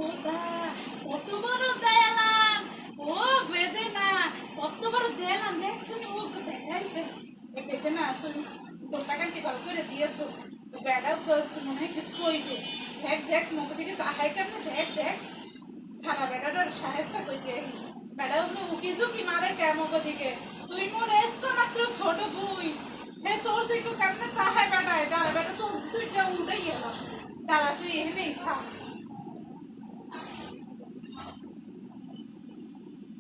ওদা কত বড় দেয়ালান ও বেদে না কত বড় দেয়ালান দেখছনি ও বেদাইতে বেদে না তুমি দোকান কি ভালো করে দিয়েছো তো বেড়াও করছে মনে হয় কিছু কইবে দেখ দেখ মুখ দিকে তাহাই কেমন দেখ দেখ খানা বেড়াটার সাহায্য কইবে বেড়াও কিছু কি মারে কেমন দিকে তুই মোর একমাত্র ছোট বুই হে তোর দিকে কেমন তাহাই বেড়ায় দাঁড়া বেটা সব দুইটা উল্টাই এলো দাঁড়া তুই এখানেই থাক।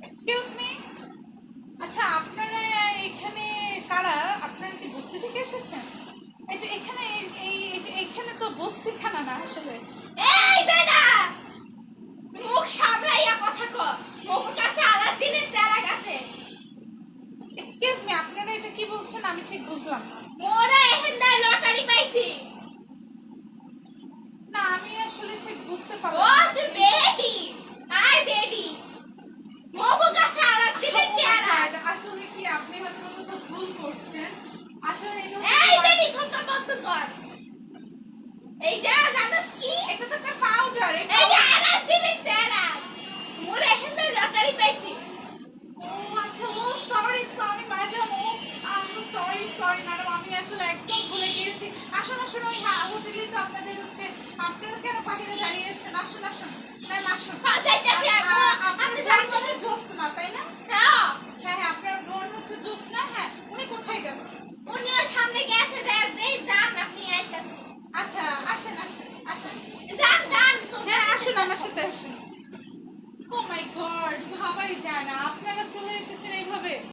এক্সকিউজ মি, আচ্ছা আপনারা এখানে কারা? আপনারা কি বস্তি থেকে এসেছেন? এটা এখানে এখানে তো বস্তিখানা না আসলে। এই বেটা মুখ সামলাইয়া কথা ক মুখ কাছে আলাদিনের চেহারা কাছে। এক্সকিউজ মি, আপনারা এটা কি বলছেন আমি ঠিক বুঝলাম না। মোরা এখানটায় লটারি পাইছি। না আমি আসলে ঠিক বুঝতে ও পারলাম না। তুই বেডি আই বেডি মুখ কাছে আলাদিনের চেহারা। আসলে কি আপনি হয়তো কোথাও ভুল করছেন। আসলে এটা এই বেডি ছোট বন্ধ কর। এইটা জানিস কি? এটা তো একটা পাউডার। এইটা আলাদিনের চেহারা। মোরা এখানটায় লটারি পাইছি। ও আচ্ছা, ও সরি সরি ম্যাডাম, ও সরি সরি ম্যাডাম, আমি আসলে একদম ভুলে গিয়েছি। আসুন আসুন, ওই হোটেলেই তো আপনাদের হচ্ছে। আপনারা কেন বাহিরে দাঁড়িয়েছেন? আসুন আসুন ম্যাম আসুন। যাইতাছি আপনি জানবেন জ্যোৎস্না তাই না? হ্যাঁ হ্যাঁ হ্যাঁ, আপনার বোন হচ্ছে জ্যোৎস্না। হ্যাঁ, উনি কোথায় গেল? উনি ওর সামনে গেছে যান আপনি আইতাছেন। আচ্ছা আসেন আসেন আসেন। যান যান হ্যাঁ আসুন, আমার সাথে আসুন। ও মাই গড, ভাবাই যায় না আপনারা চলে এসেছেন এইভাবে।